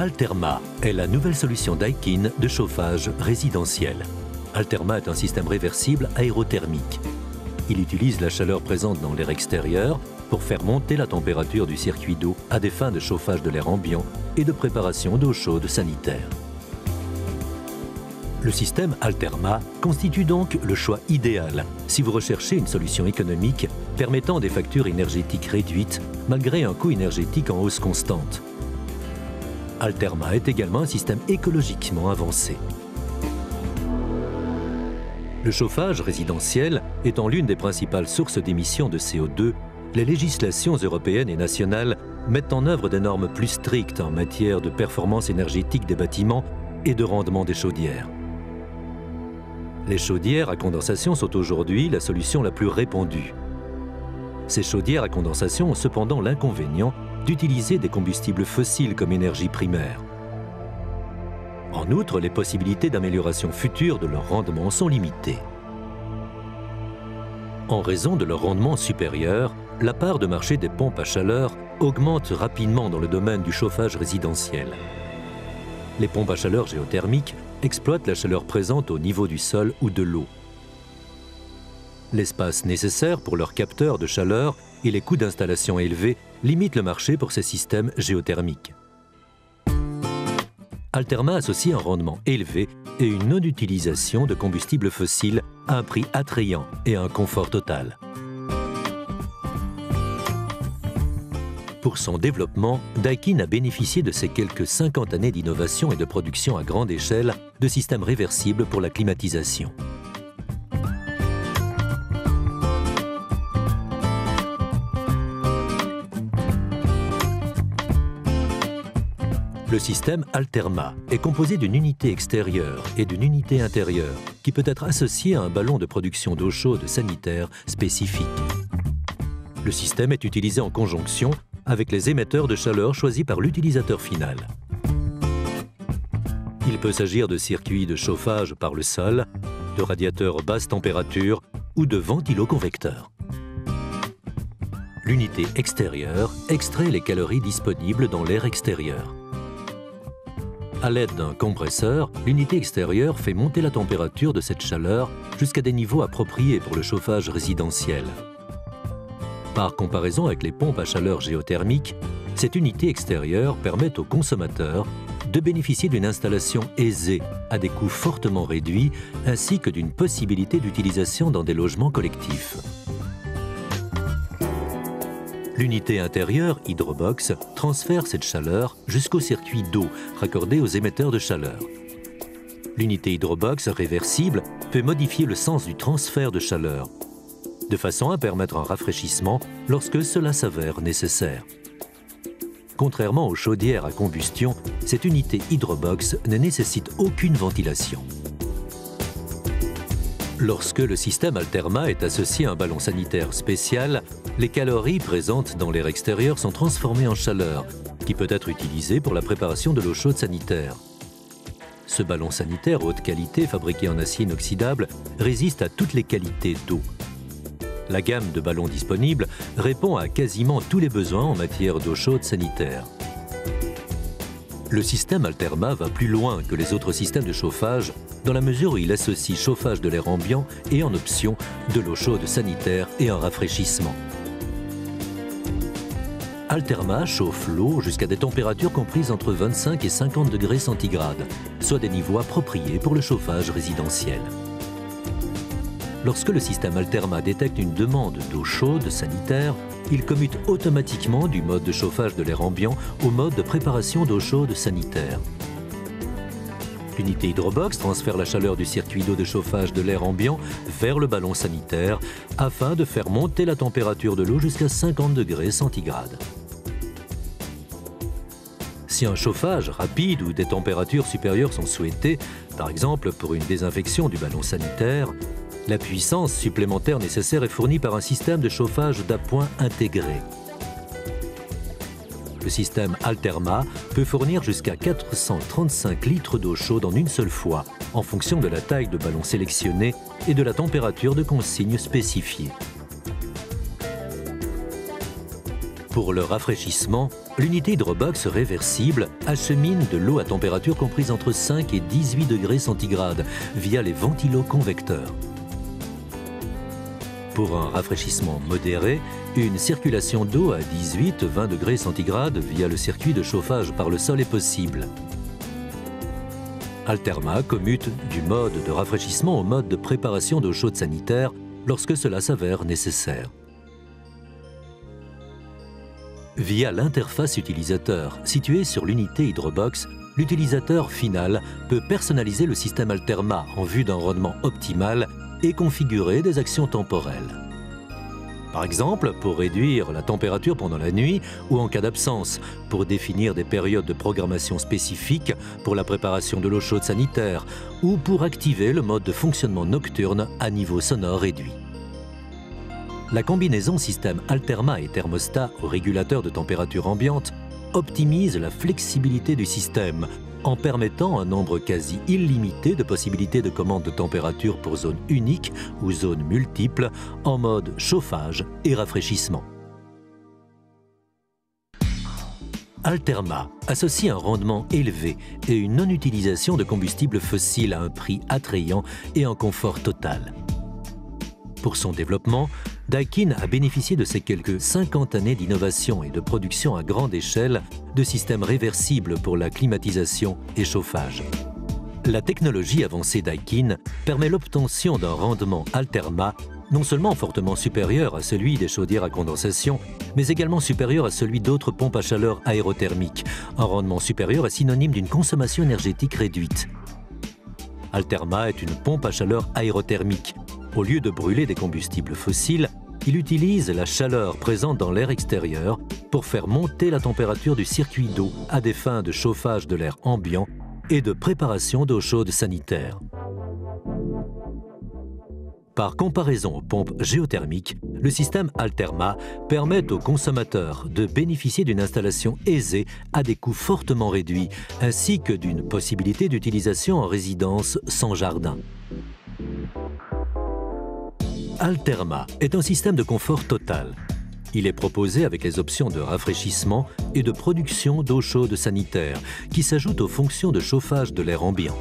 Alterma est la nouvelle solution Daikin de chauffage résidentiel. Alterma est un système réversible aérothermique. Il utilise la chaleur présente dans l'air extérieur pour faire monter la température du circuit d'eau à des fins de chauffage de l'air ambiant et de préparation d'eau chaude sanitaire. Le système Alterma constitue donc le choix idéal si vous recherchez une solution économique permettant des factures énergétiques réduites malgré un coût énergétique en hausse constante. Alterma est également un système écologiquement avancé. Le chauffage résidentiel étant l'une des principales sources d'émissions de CO2, les législations européennes et nationales mettent en œuvre des normes plus strictes en matière de performance énergétique des bâtiments et de rendement des chaudières. Les chaudières à condensation sont aujourd'hui la solution la plus répandue. Ces chaudières à condensation ont cependant l'inconvénient d'utiliser des combustibles fossiles comme énergie primaire. En outre, les possibilités d'amélioration future de leur rendement sont limitées. En raison de leur rendement supérieur, la part de marché des pompes à chaleur augmente rapidement dans le domaine du chauffage résidentiel. Les pompes à chaleur géothermiques exploitent la chaleur présente au niveau du sol ou de l'eau. L'espace nécessaire pour leurs capteurs de chaleur et les coûts d'installation élevés limitent le marché pour ces systèmes géothermiques. Alterma associe un rendement élevé et une non-utilisation de combustibles fossiles à un prix attrayant et à un confort total. Pour son développement, Daikin a bénéficié de ses quelques 50 années d'innovation et de production à grande échelle de systèmes réversibles pour la climatisation. Le système Alterma est composé d'une unité extérieure et d'une unité intérieure qui peut être associée à un ballon de production d'eau chaude sanitaire spécifique. Le système est utilisé en conjonction avec les émetteurs de chaleur choisis par l'utilisateur final. Il peut s'agir de circuits de chauffage par le sol, de radiateurs basse température ou de ventiloconvecteurs. L'unité extérieure extrait les calories disponibles dans l'air extérieur. À l'aide d'un compresseur, l'unité extérieure fait monter la température de cette chaleur jusqu'à des niveaux appropriés pour le chauffage résidentiel. Par comparaison avec les pompes à chaleur géothermiques, cette unité extérieure permet aux consommateurs de bénéficier d'une installation aisée à des coûts fortement réduits ainsi que d'une possibilité d'utilisation dans des logements collectifs. L'unité intérieure, Hydrobox, transfère cette chaleur jusqu'au circuit d'eau raccordé aux émetteurs de chaleur. L'unité Hydrobox réversible peut modifier le sens du transfert de chaleur, de façon à permettre un rafraîchissement lorsque cela s'avère nécessaire. Contrairement aux chaudières à combustion, cette unité Hydrobox ne nécessite aucune ventilation. Lorsque le système Alterma est associé à un ballon sanitaire spécial, les calories présentes dans l'air extérieur sont transformées en chaleur, qui peut être utilisée pour la préparation de l'eau chaude sanitaire. Ce ballon sanitaire haute qualité, fabriqué en acier inoxydable, résiste à toutes les qualités d'eau. La gamme de ballons disponibles répond à quasiment tous les besoins en matière d'eau chaude sanitaire. Le système Alterma va plus loin que les autres systèmes de chauffage dans la mesure où il associe chauffage de l'air ambiant et en option de l'eau chaude sanitaire et un rafraîchissement. Alterma chauffe l'eau jusqu'à des températures comprises entre 25 et 50 degrés centigrades, soit des niveaux appropriés pour le chauffage résidentiel. Lorsque le système Alterma détecte une demande d'eau chaude sanitaire, il commute automatiquement du mode de chauffage de l'air ambiant au mode de préparation d'eau chaude sanitaire. L'unité Hydrobox transfère la chaleur du circuit d'eau de chauffage de l'air ambiant vers le ballon sanitaire afin de faire monter la température de l'eau jusqu'à 50 degrés centigrades. Si un chauffage rapide ou des températures supérieures sont souhaitées, par exemple pour une désinfection du ballon sanitaire, la puissance supplémentaire nécessaire est fournie par un système de chauffage d'appoint intégré. Le système Alterma peut fournir jusqu'à 435 litres d'eau chaude en une seule fois, en fonction de la taille de ballon sélectionnée et de la température de consigne spécifiée. Pour le rafraîchissement, l'unité Hydrobox réversible achemine de l'eau à température comprise entre 5 et 18 degrés centigrades via les ventiloconvecteurs. Pour un rafraîchissement modéré, une circulation d'eau à 18-20 degrés centigrades via le circuit de chauffage par le sol est possible. Alterma commute du mode de rafraîchissement au mode de préparation d'eau chaude sanitaire lorsque cela s'avère nécessaire. Via l'interface utilisateur située sur l'unité Hydrobox, l'utilisateur final peut personnaliser le système Alterma en vue d'un rendement optimal et configurer des actions temporelles. Par exemple, pour réduire la température pendant la nuit ou en cas d'absence, pour définir des périodes de programmation spécifiques pour la préparation de l'eau chaude sanitaire ou pour activer le mode de fonctionnement nocturne à niveau sonore réduit. La combinaison système Alterma et thermostat au régulateur de température ambiante optimise la flexibilité du système en permettant un nombre quasi illimité de possibilités de commande de température pour zone unique ou zone multiple en mode chauffage et rafraîchissement. Alterma associe un rendement élevé et une non-utilisation de combustibles fossiles à un prix attrayant et un confort total. Pour son développement, Daikin a bénéficié de ses quelques 50 années d'innovation et de production à grande échelle de systèmes réversibles pour la climatisation et chauffage. La technologie avancée Daikin permet l'obtention d'un rendement Alterma non seulement fortement supérieur à celui des chaudières à condensation, mais également supérieur à celui d'autres pompes à chaleur aérothermiques. Un rendement supérieur est synonyme d'une consommation énergétique réduite. Alterma est une pompe à chaleur aérothermique. Au lieu de brûler des combustibles fossiles, il utilise la chaleur présente dans l'air extérieur pour faire monter la température du circuit d'eau à des fins de chauffage de l'air ambiant et de préparation d'eau chaude sanitaire. Par comparaison aux pompes géothermiques, le système Alterma permet aux consommateurs de bénéficier d'une installation aisée à des coûts fortement réduits, ainsi que d'une possibilité d'utilisation en résidence sans jardin. Alterma est un système de confort total. Il est proposé avec les options de rafraîchissement et de production d'eau chaude sanitaire qui s'ajoutent aux fonctions de chauffage de l'air ambiant.